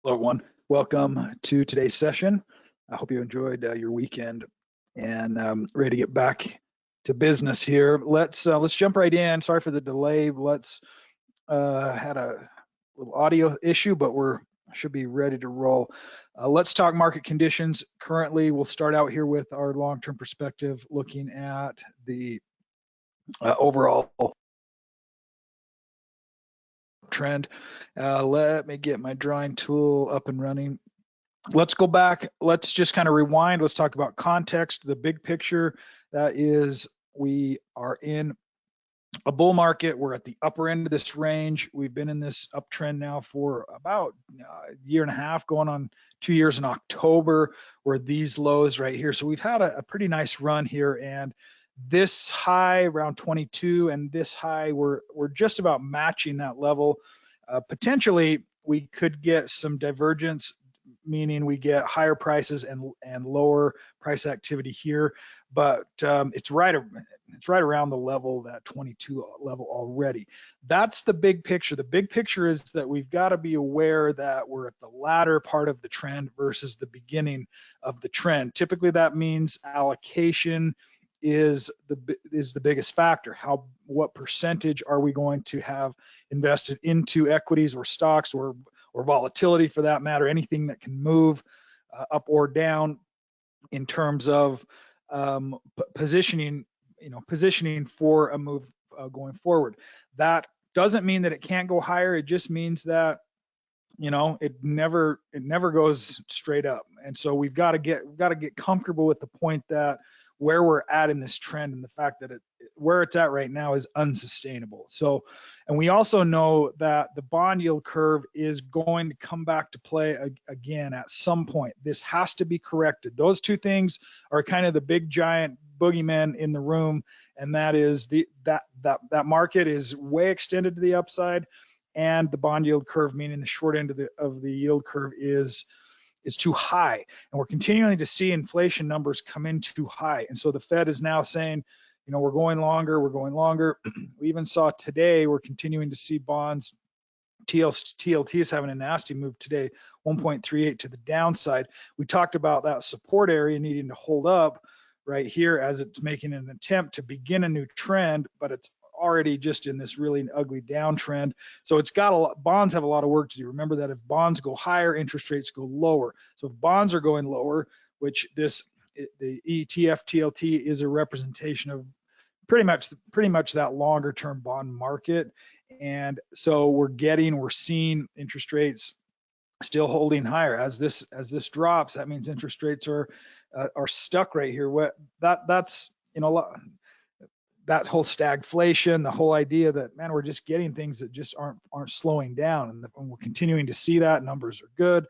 Hello, everyone. Welcome to today's session. I hope you enjoyed your weekend and ready to get back to business here. Let's jump right in. Sorry for the delay. Let's had a little audio issue, but we're should be ready to roll. Let's talk market conditions. Currently, we'll start out here with our long-term perspective, looking at the overall trend. Let me get my drawing tool up and running. Let's go back. Let's just kind of rewind. Let's talk about context, the big picture. That is, we are in a bull market. We're at the upper end of this range. We've been in this uptrend now for about a year and a half, going on 2 years in October, where these lows right here. So we've had a pretty nice run here, and this high around 22 and this high, we're just about matching that level. Potentially, we could get some divergence, meaning we get higher prices and lower price activity here, but it's right around the level, that 22 level already. That's the big picture. The big picture is that we've got to be aware that we're at the latter part of the trend versus the beginning of the trend. Typically, that means allocation is the biggest factor. What percentage are we going to have invested into equities or stocks or volatility, for that matter, anything that can move up or down in terms of positioning for a move going forward. That doesn't mean that it can't go higher. It just means that it never goes straight up. And so we've got to get comfortable with the point that where we're at in this trend, and the fact that where it's at right now is unsustainable. So, and we also know that the bond yield curve is going to come back to play again at some point. This has to be corrected. Those two things are kind of the big giant boogeymen in the room, and that is that market is way extended to the upside, and the bond yield curve, meaning the short end of the yield curve, is too high. And we're continuing to see inflation numbers come in too high. And so the Fed is now saying, we're going longer. We even saw today, we're continuing to see bonds, TLT is having a nasty move today, 1.38 to the downside. We talked about that support area needing to hold up right here as it's making an attempt to begin a new trend, but it's already just in this really ugly downtrend. So it's got bonds have a lot of work to do. Remember that if bonds go higher, interest rates go lower. So if bonds are going lower, which the ETF TLT is a representation of pretty much that longer term bond market. And so we're seeing interest rates still holding higher. As this drops, that means interest rates are stuck right here. That's that whole stagflation, the whole idea that, man, we're just getting things that just aren't slowing down, and we're continuing to see that numbers are good.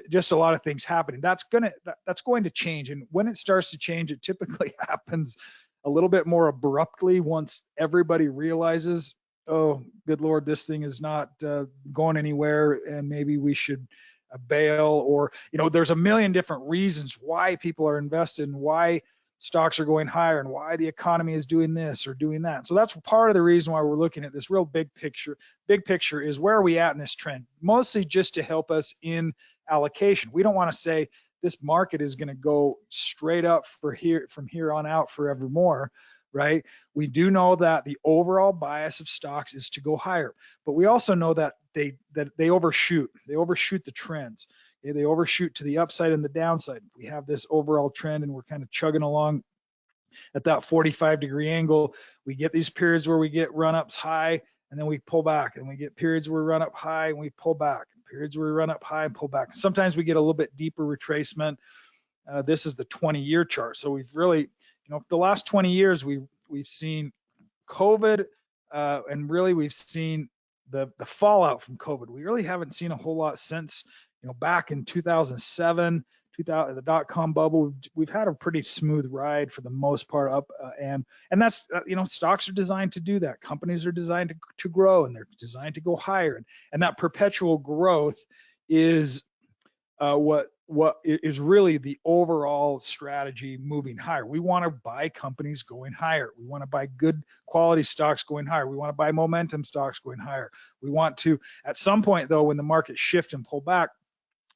Just a lot of things happening. That's going to change, and when it starts to change, it typically happens a little bit more abruptly once everybody realizes, oh, good Lord, this thing is not going anywhere, and maybe we should bail. Or there's a million different reasons why people are invested and why stocks are going higher and why the economy is doing this or doing that. So that's part of the reason why we're looking at this real big picture. Big picture is, where are we at in this trend? Mostly just to help us in allocation. We don't want to say this market is going to go straight up from here on out forevermore, right? We do know that the overall bias of stocks is to go higher, but we also know that they overshoot. They overshoot the trends. They overshoot to the upside and the downside. We have this overall trend, and we're kind of chugging along at that 45-degree angle. We get these periods where we get run-ups high, and then we pull back, and we get periods where we run up high and we pull back, and periods where we run up high and pull back. Sometimes we get a little bit deeper retracement. This is the 20-year chart. So we've really, the last 20 years, we've seen COVID, and really we've seen the fallout from COVID. We really haven't seen a whole lot since, back in 2007, the dot-com bubble. We've had a pretty smooth ride for the most part up, and that's stocks are designed to do that. Companies are designed to grow, and they're designed to go higher, and that perpetual growth is what what is really the overall strategy moving higher. We want to buy companies going higher. We want to buy good quality stocks going higher. We want to buy momentum stocks going higher. We want to, at some point though, when the market shift and pull back,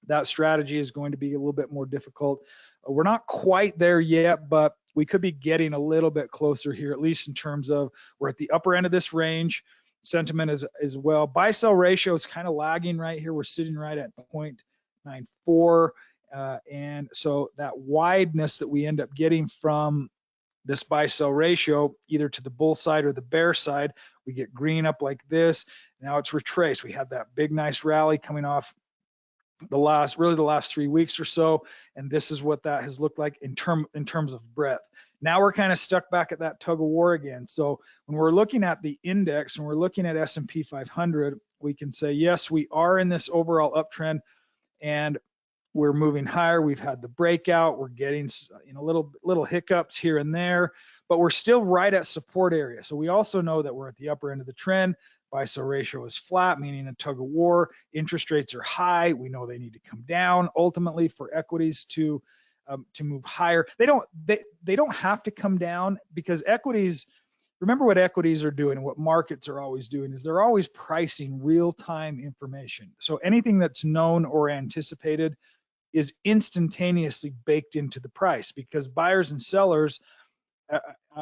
that strategy is going to be a little bit more difficult. We're not quite there yet, but we could be getting a little bit closer here, at least in terms of we're at the upper end of this range. Sentiment is as well. Buy sell ratio is kind of lagging right here. We're sitting right at 0.94. And so that wideness that we end up getting from this buy sell ratio, either to the bull side or the bear side, we get green up like this. Now it's retraced. We had that big nice rally coming off the last 3 weeks or so, and this is what that has looked like in terms of breadth. Now we're kind of stuck back at that tug of war again. So when we're looking at the index and we're looking at S&P 500, we can say yes, we are in this overall uptrend and we're moving higher. We've had the breakout. We're getting little hiccups here and there, but we're still right at support area. So we also know that we're at the upper end of the trend. Buy sell ratio is flat, meaning a tug of war. Interest rates are high. We know they need to come down ultimately for equities to move higher. They don't have to come down because equities. Remember what equities are doing and what markets are always doing is they're always pricing real-time information. So anything that's known or anticipated is instantaneously baked into the price because buyers and sellers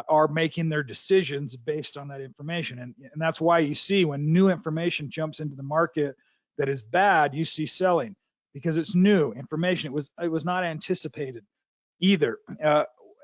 are making their decisions based on that information. And that's why you see when new information jumps into the market that is bad, you see selling because it's new information. It was not anticipated either.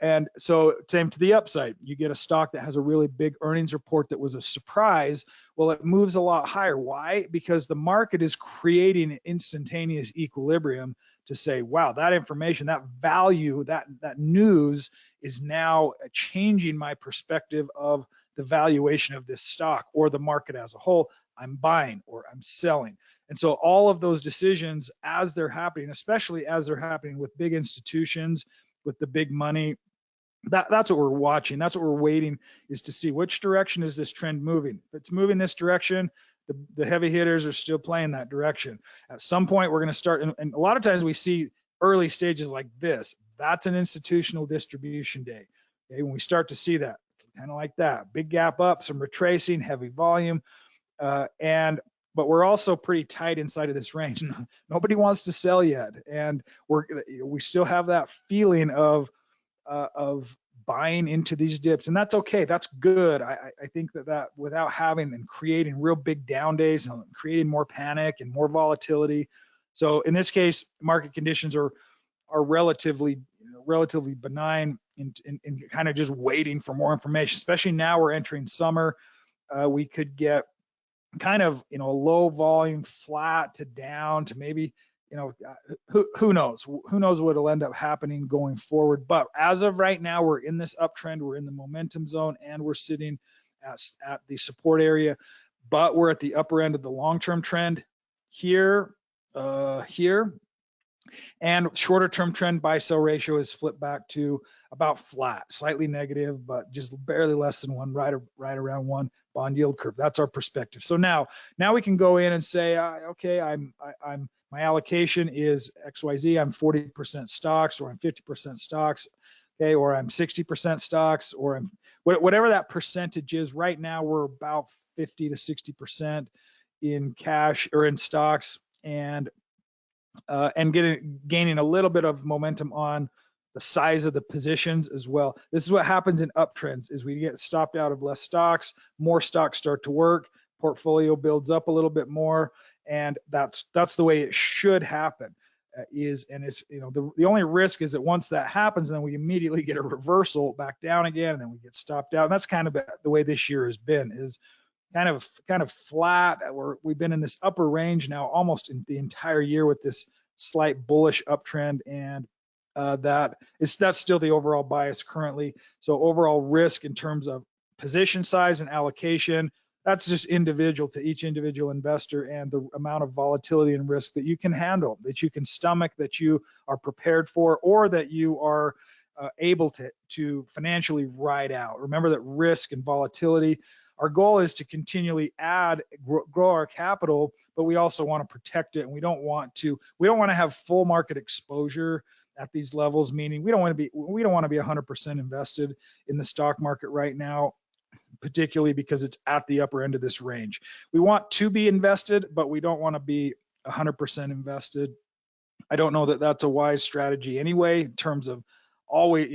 And so same to the upside. You get a stock that has a really big earnings report that was a surprise. Well, it moves a lot higher. Why? Because the market is creating an instantaneous equilibrium to say, wow, that information, that value, that news is now changing my perspective of the valuation of this stock or the market as a whole. I'm buying or I'm selling. And so all of those decisions as they're happening, especially as they're happening with big institutions, with the big money, that's what we're watching. That's what we're waiting is to see which direction is this trend moving. If it's moving this direction, the heavy hitters are still playing that direction. At some point, we're going to start, and a lot of times we see early stages like this. That's an institutional distribution day. Okay, when we start to see that, kind of like that, big gap up, some retracing, heavy volume, but we're also pretty tight inside of this range. Nobody wants to sell yet, and we still have that feeling of buying into these dips, and that's okay. That's good. I think that without having and creating real big down days and creating more panic and more volatility. So in this case, market conditions are relatively benign in kind of just waiting for more information. Especially now we're entering summer, we could get kind of a low volume, flat to down to maybe. Who knows what'll end up happening going forward. But as of right now, we're in this uptrend, we're in the momentum zone, and we're sitting at the support area, but we're at the upper end of the long-term trend here, and shorter term trend buy sell ratio is flipped back to about flat, slightly negative, but just barely less than one, right around one bond yield curve. That's our perspective. So now we can go in and say, okay, my allocation is XYZ. I'm 40% stocks, or I'm 50% stocks, okay, or I'm 60% stocks, or I'm whatever that percentage is. Right now, we're about 50 to 60% in cash or in stocks, and gaining a little bit of momentum on the size of the positions as well. This is what happens in uptrends: is we get stopped out of less stocks, more stocks start to work, portfolio builds up a little bit more. And that's the way it should happen. The only risk is that once that happens, then we immediately get a reversal back down again, and then we get stopped out. And that's kind of the way this year has been, is kind of flat. We've been in this upper range now almost in the entire year with this slight bullish uptrend, and that's still the overall bias currently. So overall risk in terms of position size and allocation, that's just individual to each individual investor, and the amount of volatility and risk that you can handle, that you can stomach, that you are prepared for, or that you are able to financially ride out. Remember that risk and volatility our goal is to continually grow our capital, but we also want to protect it, and we don't want to have full market exposure at these levels, meaning we don't want to be 100% invested in the stock market right now, particularly because it's at the upper end of this range. We want to be invested, but we don't want to be 100% invested. I don't know that that's a wise strategy anyway, in terms of always,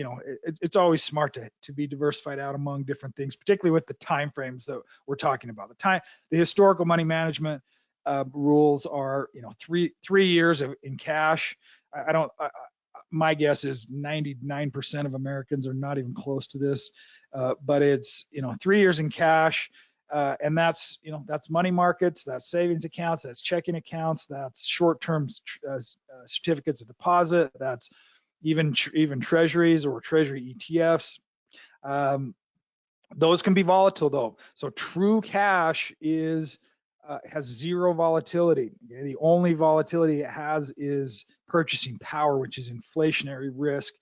it's always smart to be diversified out among different things, particularly with the time frames that we're talking about. The historical money management rules are, 3 years in cash. My guess is 99% of Americans are not even close to this, but it's 3 years in cash, and that's money markets, that's savings accounts, that's checking accounts, that's short-term certificates of deposit, that's even treasuries or treasury ETFs. Those can be volatile though. So true cash has zero volatility. Okay? The only volatility it has is purchasing power, which is inflationary risk.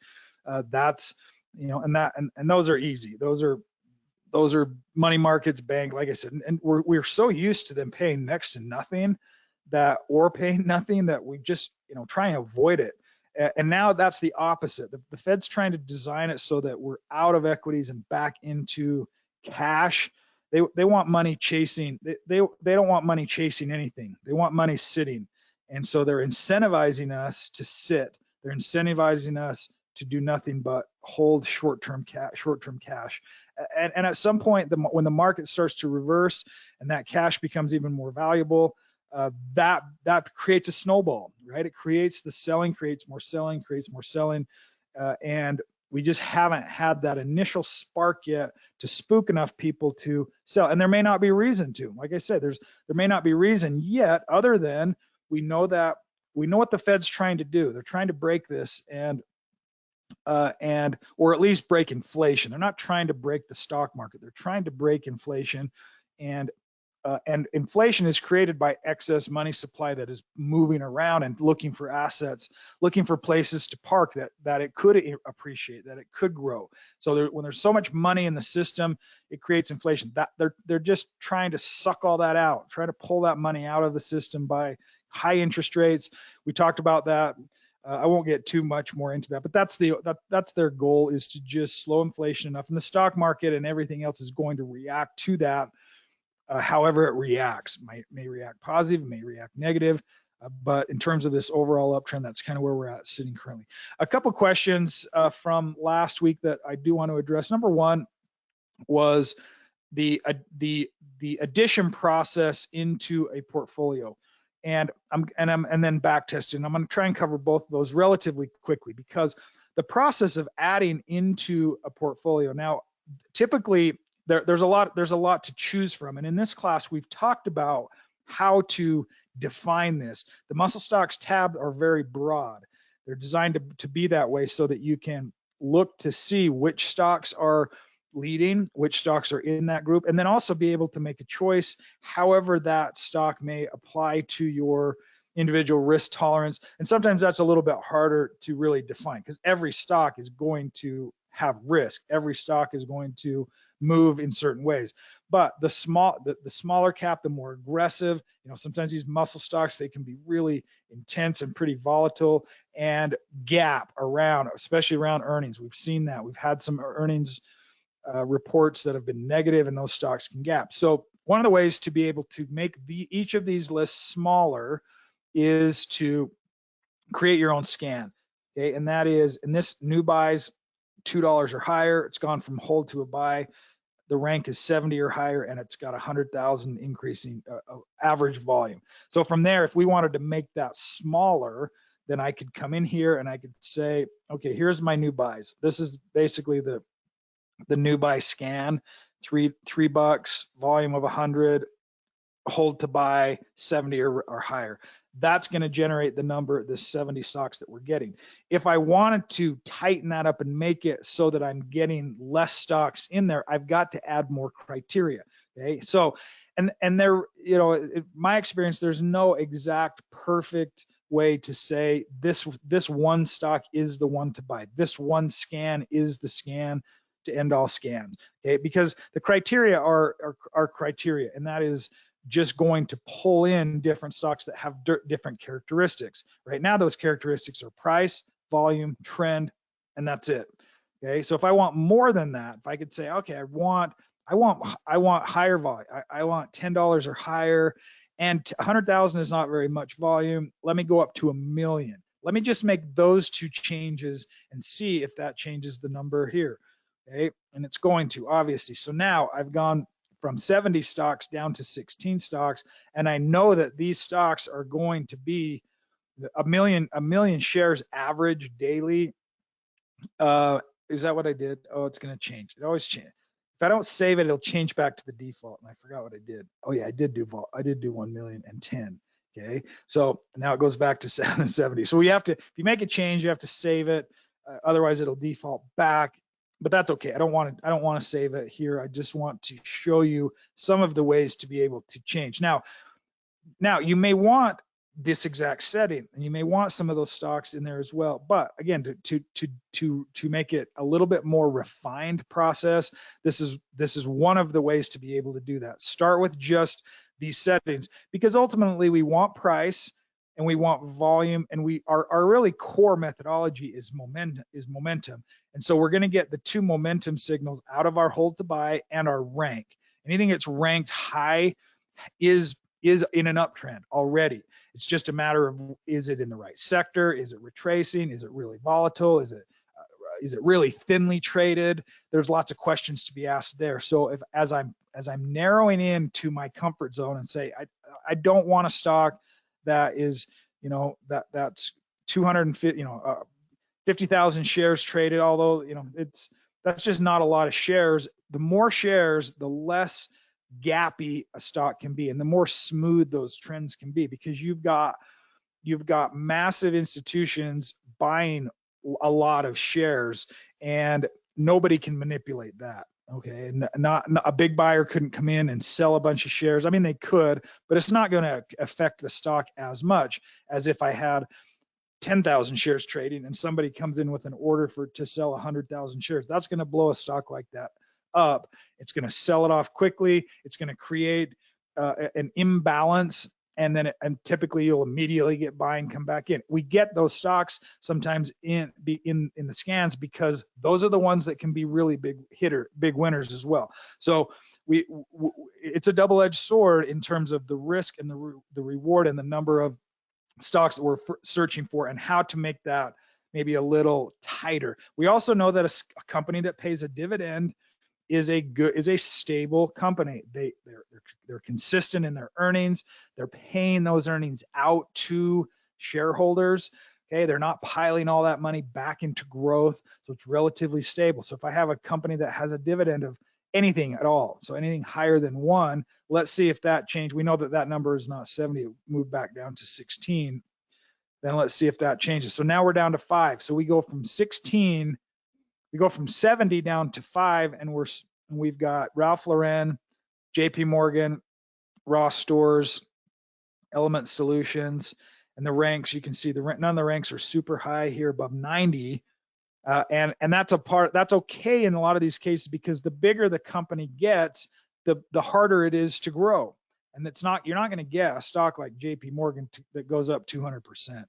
That's and those are easy. Those are money markets, bank, like I said, and we're so used to them paying next to nothing that we just try and avoid it. And now that's the opposite. The Fed's trying to design it so that we're out of equities and back into cash. They want money chasing. They don't want money chasing anything. They want money sitting. And so they're incentivizing us to sit. They're incentivizing us to do nothing but hold short-term cash. And at some point, when the market starts to reverse and that cash becomes even more valuable, that creates a snowball, right? It creates the selling, creates more selling, and we just haven't had that initial spark yet to spook enough people to sell. And there may not be reason to. Like I said, there may not be reason yet, other than we know what the Fed's trying to do. They're trying to break this or at least break inflation. They're not trying to break the stock market. They're trying to break inflation, and inflation is created by excess money supply that is moving around and looking for assets, looking for places to park that it could appreciate, that it could grow. So when there's so much money in the system, it creates inflation. That they're just trying to suck all that out, trying to pull that money out of the system by high interest rates. We talked about that. I won't get too much more into that, but that's their goal, is to just slow inflation enough, and the stock market and everything else is going to react to that. However it reacts, may react positive, may react negative, but in terms of this overall uptrend, that's kind of where we're at sitting currently. A couple questions from last week that I do want to address. Number one was the addition process into a portfolio, and then back testing. I'm going to try and cover both of those relatively quickly, because the process of adding into a portfolio, now typically there's a lot to choose from, and in this class we've talked about how to define this. The muscle stocks tab are very broad. They're designed to be that way so that you can look to see which stocks are leading, which stocks are in that group, and then also be able to make a choice however that stock may apply to your individual risk tolerance. And sometimes that's a little bit harder to really define, because every stock is going to have risk. Every stock is going to move in certain ways, but the smaller cap, the more aggressive, sometimes these muscle stocks, they can be really intense and pretty volatile, and gap around, especially around earnings. We've seen that. We've had some earnings reports that have been negative, and those stocks can gap. So one of the ways to be able to make each of these lists smaller is to create your own scan. Okay, and that is, in this, new buys $2 or higher, it's gone from hold to a buy. The rank is 70 or higher, and it's got 100,000 increasing average volume. So from there, if we wanted to make that smaller, then I could come in here and I could say, okay, here's my new buys. This is basically the new buy scan, $3, volume of 100, hold to buy 70 or higher. That's going to generate the number, the 70 stocks that we're getting. If I wanted to tighten that up and make it so that I'm getting less stocks in there, I've got to add more criteria. Okay, so and there, in my experience, there's no exact perfect way to say this one stock is the one to buy. This one scan is the scan. to end all scans, okay? Because the criteria are criteria, and that is just going to pull in different stocks that have different characteristics. Right now, those characteristics are price, volume, trend, and that's it. Okay, so if I want more than that, if I could say, okay, I want higher volume, I want $10 or higher, and 100,000 is not very much volume. Let me go up to 1 million. Let me just make those two changes and see if that changes the number here. Okay, and it's going to, obviously. So now I've gone from 70 stocks down to 16 stocks, and I know that these stocks are going to be a million shares average daily. Is that what I did? Oh, it's going to change. It always changes. If I don't save it, it'll change back to the default. And I forgot what I did. Oh yeah, I did do 1,010,000. Okay, so now it goes back to 770. So we have to, if you make a change, you have to save it. Otherwise, it'll default back. But that's okay. I don't want to save it here. I just want to show you some of the ways to be able to change. Now you may want this exact setting, and you may want some of those stocks in there as well. But again, to make it a little bit more refined process, this is one of the ways to be able to do that. Start with just these settings, because ultimately we want price and we want volume, and our really core methodology is momentum. And so we're going to get the two momentum signals out of our hold to buy and our rank. Anything that's ranked high is in an uptrend already. It's just a matter of, is it in the right sector? Is it retracing? Is it really volatile? Is it really thinly traded? There's lots of questions to be asked there. So as I'm narrowing in to my comfort zone and say, I don't want a stock that is, that's 250, 50,000 shares traded, although, that's just not a lot of shares. The more shares, the less gappy a stock can be, and the more smooth those trends can be, because you've got massive institutions buying a lot of shares, and nobody can manipulate that. Okay, and not a big buyer couldn't come in and sell a bunch of shares. I mean, they could, but it's not going to affect the stock as much as if I had 10,000 shares trading and somebody comes in with an order to sell 100,000 shares. That's going to blow a stock like that up. It's going to sell it off quickly. It's going to create an imbalance, and then typically you'll immediately get buy and come back in. We get those stocks sometimes in the scans because those are the ones that can be really big winners as well. So it's a double-edged sword in terms of the risk and the reward and the number of stocks that we're searching for, and how to make that maybe a little tighter. We also know that a company that pays a dividend is a stable company. They're consistent in their earnings. They're paying those earnings out to shareholders. Okay, they're not piling all that money back into growth, so it's relatively stable. So if I have a company that has a dividend of anything at all, so anything higher than 1, let's see if that changed. We know that number is not 70, it moved back down to 16. Then let's see if that changes. So now we're down to 5. So we go from 16, we go from 70 down to 5, and we've got Ralph Lauren, JP Morgan, Ross Stores, Element Solutions, and the ranks. You can see none of the ranks are super high here above 90. And that's okay in a lot of these cases, because the bigger the company gets, the harder it is to grow. And you're not going to get a stock like JP Morgan that goes up 200%.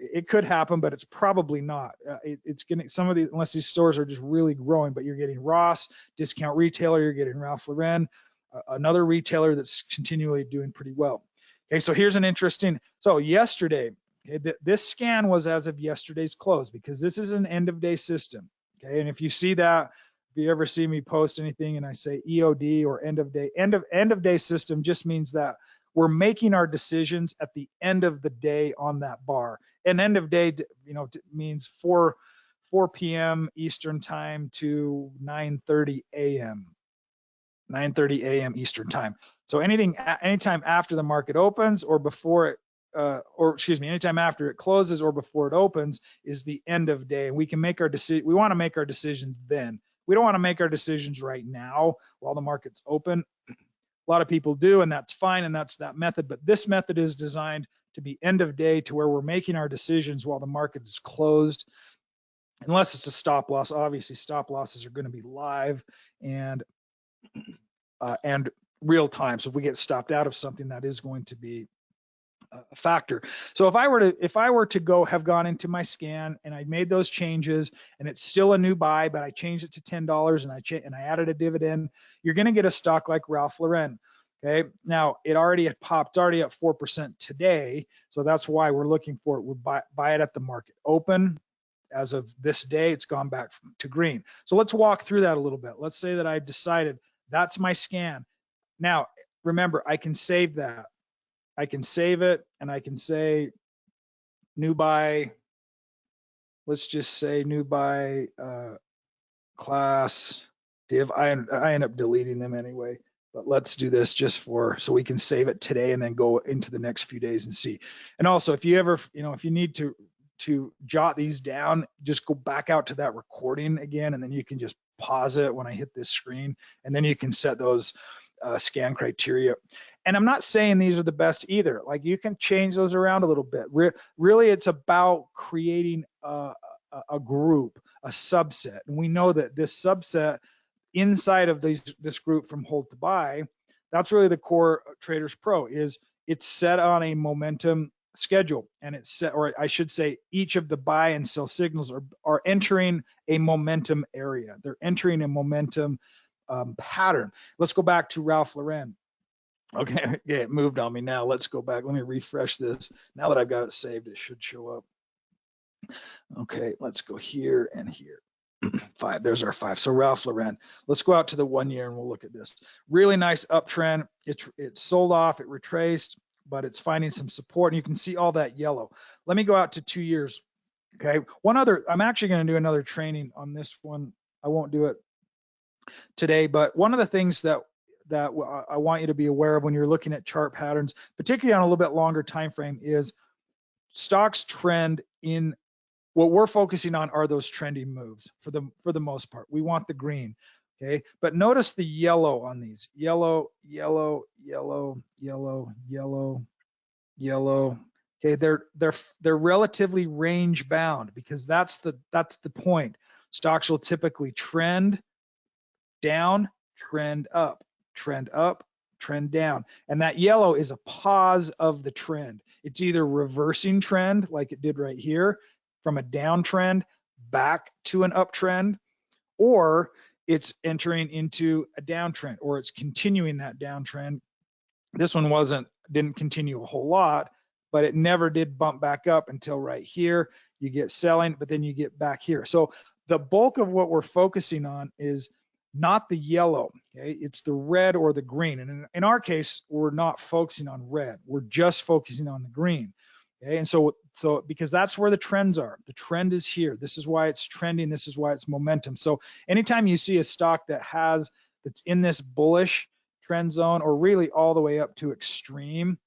It could happen, but it's probably not. It's going to, unless these stores are just really growing, but you're getting Ross, discount retailer, you're getting Ralph Lauren, another retailer that's continually doing pretty well. Okay, so here's an interesting, so yesterday, okay, this scan was as of yesterday's close, because this is an end of day system. Okay, and if you see that, if you ever see me post anything and I say EOD or end of day system, just means that we're making our decisions at the end of the day on that bar. And end of day, means 4 p.m. Eastern time to 9:30 a.m. 9:30 a.m. Eastern time. So anytime after the market opens or before it, anytime after it closes or before it opens is the end of day. And we can make our decision. We want to make our decisions then. We don't want to make our decisions right now while the market's open. A lot of people do, and that's fine, and that's that method. But this method is designed to be end of day, to where we're making our decisions while the market is closed. unless it's a stop loss. Obviously, stop losses are going to be live and real time. So if we get stopped out of something, that is going to be a factor. So if I were to have gone into my scan and I made those changes and it's still a new buy, but I changed it to $10 and I added a dividend, you're going to get a stock like Ralph Lauren. Okay. Now it already had popped, already at 4% today. So that's why we're looking for it. We'll buy it at the market open. As of this day, it's gone back to green. So let's walk through that a little bit. Let's say that I've decided that's my scan. Now, remember, I can save that. I can save it and I can say new buy. Let's just say new buy class div. I end up deleting them anyway, but let's do this just so we can save it today and then go into the next few days and see. And also, if you ever, if you need to jot these down, just go back out to that recording again, and then you can just pause it when I hit this screen, and then you can set those scan criteria. And I'm not saying these are the best either. Like, you can change those around a little bit. Really, it's about creating a group, a subset. And we know that this subset inside of this group from hold to buy, that's really the core TradersPro. Is it's set on a momentum schedule, and it's set, or I should say, each of the buy and sell signals are entering a momentum area. They're entering a momentum pattern. Let's go back to Ralph Lauren. Okay, yeah, it moved on me now. Let's go back. Let me refresh this. Now that I've got it saved, it should show up. Okay, let's go here and here. 5, there's our 5. So Ralph Lauren. Let's go out to the 1 year and we'll look at this. Really nice uptrend. It sold off, it retraced, but it's finding some support, and you can see all that yellow. Let me go out to 2 years. Okay, I'm actually going to do another training on this one. I won't do it today, but one of the things that I want you to be aware of when you're looking at chart patterns, particularly on a little bit longer time frame, is stocks trend in. What we're focusing on are those trending moves for the most part. We want the green, okay? But notice the yellow on these. Yellow, yellow, yellow, yellow, yellow, yellow. Okay, they're relatively range bound, because that's the point. Stocks will typically trend down, trend up, trend down. And that yellow is a pause of the trend. It's either reversing trend, like it did right here, from a downtrend back to an uptrend, or it's entering into a downtrend, or it's continuing that downtrend. This one didn't continue a whole lot, but it never did bump back up until right here. You get selling, but then you get back here. So the bulk of what we're focusing on is not the yellow, okay? It's the red or the green. And in our case, we're not focusing on red. We're just focusing on the green. Okay, and so because that's where the trends are. The trend is here. This is why it's trending. This is why it's momentum. So anytime you see a stock that's in this bullish trend zone, or really all the way up to extreme,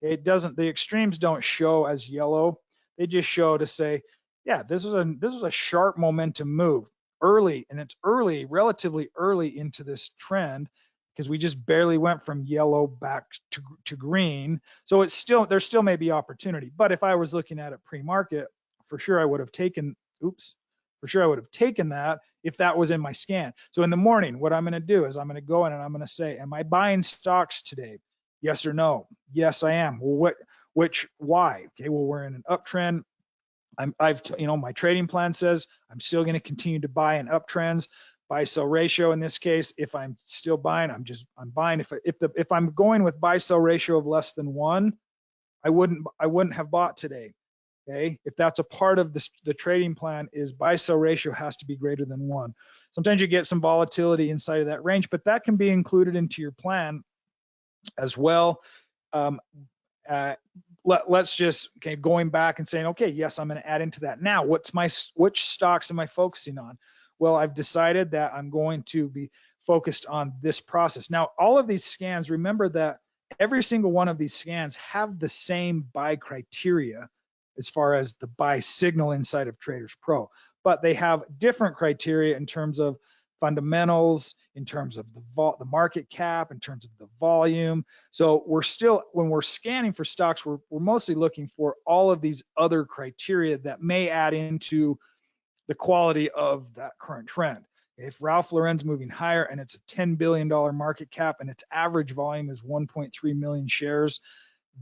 the extremes don't show as yellow. They just show to say, yeah, this is a sharp momentum move early, and it's relatively early into this trend, because we just barely went from yellow back to green. So there still may be opportunity. But if I was looking at it pre-market, for sure I would have taken that if that was in my scan. So in the morning, what I'm going to do is I'm going to go in and I'm going to say, am I buying stocks today? Yes or no? Yes, I am. Well, why? Okay, well, we're in an uptrend. My trading plan says I'm still going to continue to buy in uptrends. Buy sell ratio in this case, if I'm still buying, I'm buying. If I'm going with buy sell ratio of less than 1, I wouldn't have bought today. Okay, if that's a part of the trading plan, is buy sell ratio has to be greater than 1. Sometimes you get some volatility inside of that range, but that can be included into your plan as well. Let's just, going back and saying, okay, yes, I'm going to add into that. Now, which stocks am I focusing on? Well, I've decided that I'm going to be focused on this process. Now, all of these scans, remember that every single one of these scans have the same buy criteria as far as the buy signal inside of TradersPro, but they have different criteria in terms of fundamentals, in terms of the market cap, in terms of the volume. So when we're scanning for stocks, we're mostly looking for all of these other criteria that may add into the quality of that current trend. If Ralph Lauren's moving higher and it's a $10 billion market cap and its average volume is 1.3 million shares,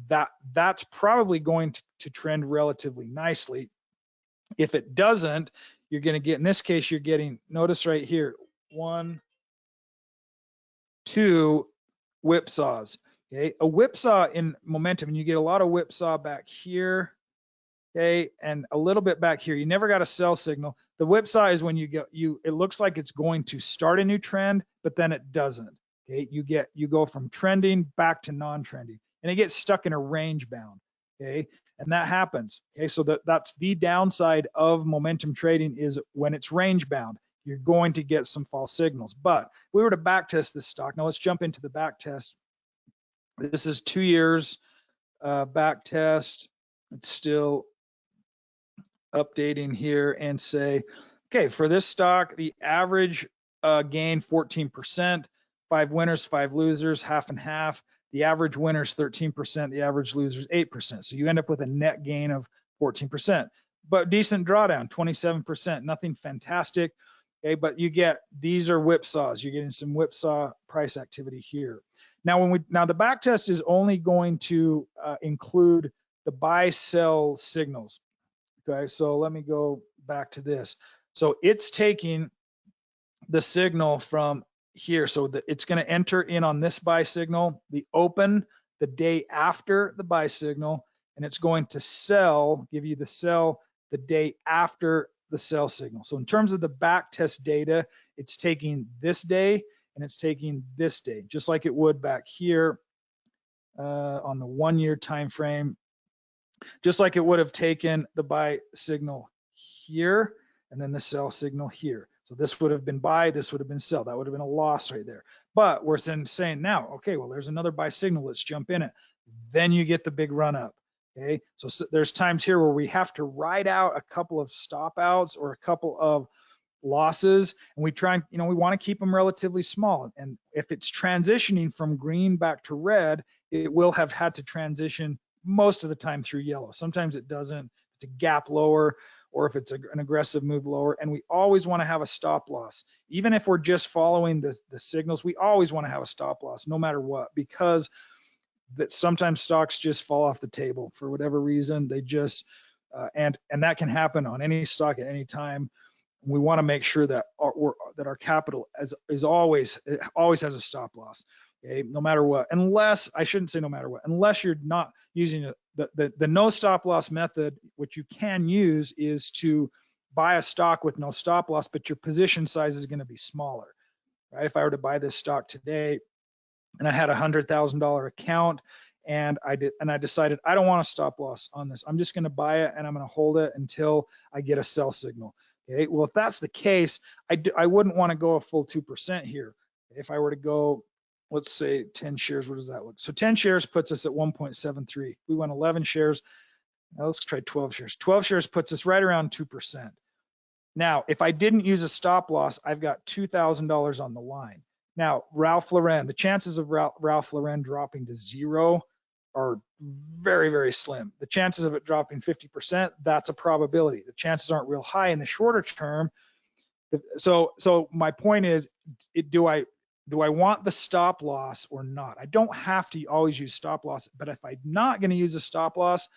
that's probably going to trend relatively nicely. If it doesn't, you're going to get, in this case, you're getting, notice right here, 1, 2 whipsaws. Okay, a whipsaw in momentum, and you get a lot of whipsaw back here, okay, and a little bit back here. You never got a sell signal. The whipsaw is when it looks like it's going to start a new trend, but then it doesn't. Okay, you go from trending back to non-trending, and it gets stuck in a range bound. Okay, and that happens. Okay, so that's the downside of momentum trading, is when it's range bound, you're going to get some false signals. But if we were to back test this stock, now let's jump into the back test. This is 2 years back test. It's still updating here and say, okay, for this stock, the average gain 14%, 5 winners, 5 losers, half and half. The average winners 13%, the average losers 8%. So you end up with a net gain of 14%, but decent drawdown, 27%, nothing fantastic. Okay, but you get, these are whipsaws. You're getting some whipsaw price activity here. Now, the back test is only going to include the buy sell signals. Okay, so let me go back to this. So it's taking the signal from here. So it's going to enter in on this buy signal, the open the day after the buy signal, and it's going to give you the sell the day after the sell signal. So in terms of the back test data, it's taking this day and it's taking this day, just like it would back here on the 1 year time frame, just like it would have taken the buy signal here and then the sell signal here. So this would have been buy, this would have been sell. That would have been a loss right there. But we're then saying now, okay, well, there's another buy signal. Let's jump in it. Then you get the big run up. Okay, so there's times here where we have to ride out a couple of stop outs or a couple of losses, and we try, we want to keep them relatively small. And if it's transitioning from green back to red, it will have had to transition most of the time through yellow. Sometimes it doesn't. It's a gap lower, or if it's an aggressive move lower, and we always want to have a stop loss. Even if we're just following the signals, we always want to have a stop loss no matter what, because that sometimes stocks just fall off the table for whatever reason. They just and that can happen on any stock at any time. We want to make sure that our capital is always has a stop loss. Okay, no matter what, unless, I shouldn't say no matter what, unless you're not using the no stop loss method. What you can use is to buy a stock with no stop loss, but your position size is going to be smaller, right? If I were to buy this stock today and I had a $100,000 account and I decided I don't want a stop loss on this, I'm just going to buy it and I'm going to hold it until I get a sell signal. Okay, well, if that's the case, I wouldn't want to go a full 2% here. If I were to go, let's say 10 shares, what does that look? So 10 shares puts us at 1.73. We went 11 shares. Now let's try 12 shares. 12 shares puts us right around 2%. Now, if I didn't use a stop loss, I've got $2,000 on the line. Now, Ralph Lauren, the chances of Ralph Lauren dropping to 0 are very, very slim. The chances of it dropping 50%, that's a probability. The chances aren't real high in the shorter term. So my point is, do I want the stop loss or not? I don't have to always use stop loss, but if I'm not going to use a stop loss,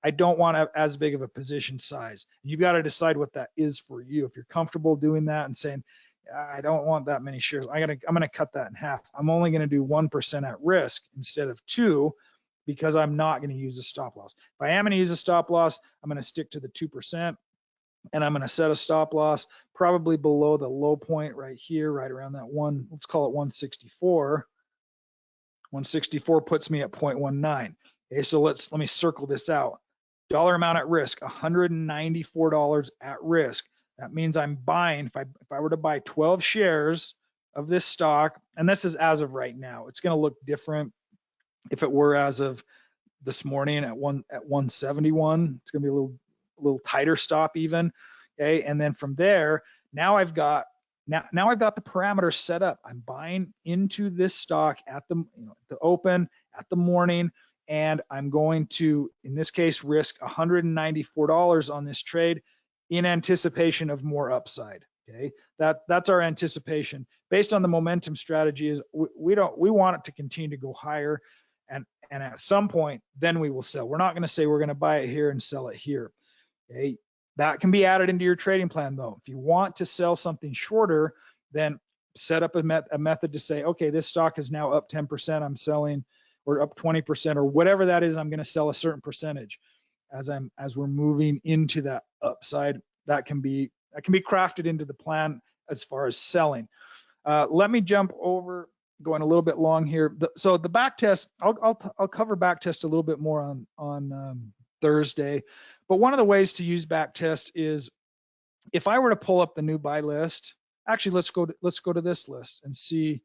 I don't want as big of a position size. You've got to decide what that is for you. If you're comfortable doing that and saying, I don't want that many shares, I'm going to cut that in half. I'm only going to do 1% at risk instead of 2%, because I'm not going to use a stop loss. If I am going to use a stop loss, I'm going to stick to the 2%. And I'm going to set a stop loss probably below the low point right here, right around that one. Let's call it 164. 164 puts me at 0.19. Okay, so let me circle this out. Dollar amount at risk, $194 at risk. That means I'm buying, if I were to buy 12 shares of this stock, and this is as of right now, it's going to look different if it were as of this morning at 171. It's going to be a little tighter stop even. Okay, and then from there, now I've got the parameters set up. I'm buying into this stock at the open, at the morning, and I'm going to, in this case, risk $194 on this trade. in anticipation of more upside. Okay, that's our anticipation based on the momentum strategy. Is we want it to continue to go higher, and at some point then we will sell. We're not going to say we're going to buy it here and sell it here. Okay, that can be added into your trading plan though. If you want to sell something shorter, then set up a method to say, okay, this stock is now up 10%, I'm selling, or up 20%, or whatever that is, I'm going to sell a certain percentage as we're moving into that upside. That can be crafted into the plan as far as selling. Let me jump over, going a little bit long here. So the back test, I'll cover back test a little bit more on Thursday. But one of the ways to use back test is if I were to pull up the new buy list. Actually, let's go to this list and see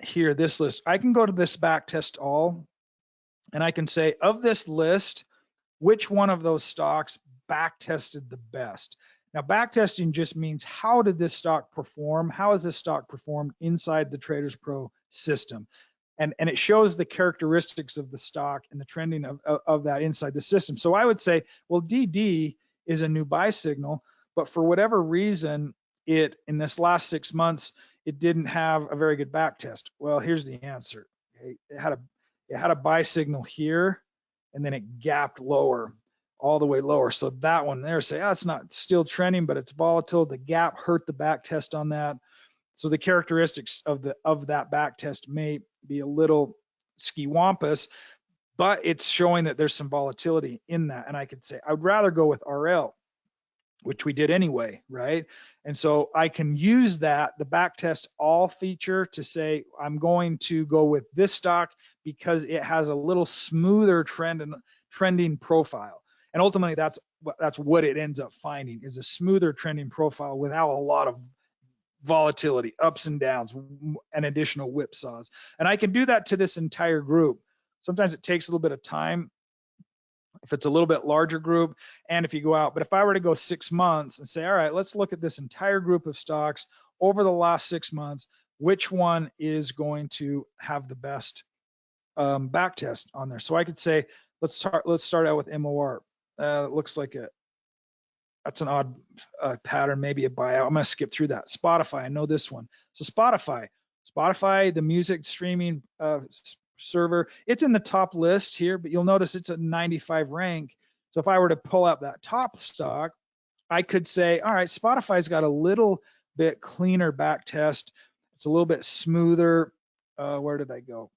here, this list. I can go to this back test all, and I can say of this list, which one of those stocks back tested the best. Now, back testing just means how did this stock perform? How has this stock performed inside the TradersPro system? And it shows the characteristics of the stock and the trending of that inside the system. So I would say, well, DD is a new buy signal, but for whatever reason, in this last 6 months, it didn't have a very good back test. Well, here's the answer. Okay? It had a buy signal here, and then it gapped lower, all the way lower. So that one there, say, it's not still trending, but it's volatile. The gap hurt the back test on that. So the characteristics of that back test may be a little ski-wampus, but it's showing that there's some volatility in that. And I could say, I'd rather go with RL, which we did anyway, right? And so I can use the back test all feature to say, I'm going to go with this stock because it has a little smoother trending profile. And ultimately, that's what it ends up finding, is a smoother trending profile without a lot of volatility, ups and downs, and additional whipsaws. And I can do that to this entire group. Sometimes it takes a little bit of time if it's a little bit larger group, and if you go out. But if I were to go 6 months and say, all right, let's look at this entire group of stocks over the last 6 months, which one is going to have the best back test on there? So I could say, let's start out with MOR. It looks like that's an odd pattern, maybe a buyout. I'm going to skip through that. Spotify, I know this one. So Spotify, the music streaming server, it's in the top list here, but you'll notice it's a 95 rank. So if I were to pull up that top stock, I could say, all right, Spotify's got a little bit cleaner back test. It's a little bit smoother. Where did I go?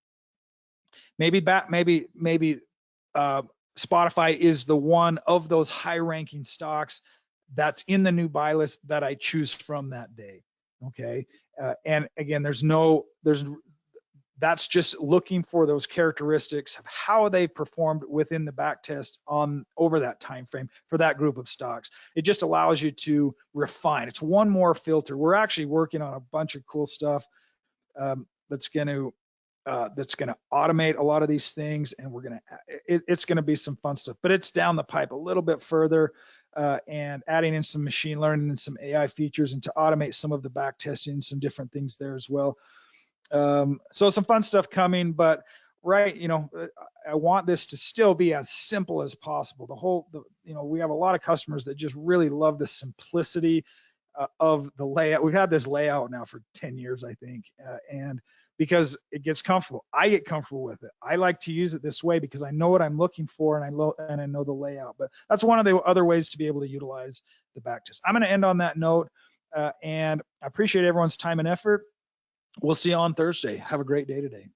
Maybe Spotify is the one of those high-ranking stocks that's in the new buy list that I choose from that day. Okay, and again, that's just looking for those characteristics of how they performed within the back test over that time frame for that group of stocks. It just allows you to refine. It's one more filter. We're actually working on a bunch of cool stuff that's going to automate a lot of these things, and it's going to be some fun stuff. But it's down the pipe a little bit further, and adding in some machine learning and some AI features, and to automate some of the back testing, some different things there as well. So some fun stuff coming, but I want this to still be as simple as possible. We have a lot of customers that just really love the simplicity of the layout. We've had this layout now for 10 years, I think, and because it gets comfortable. I get comfortable with it. I like to use it this way because I know what I'm looking for, and I know the layout. But that's one of the other ways to be able to utilize the backtest. I'm going to end on that note, and I appreciate everyone's time and effort. We'll see you on Thursday. Have a great day today.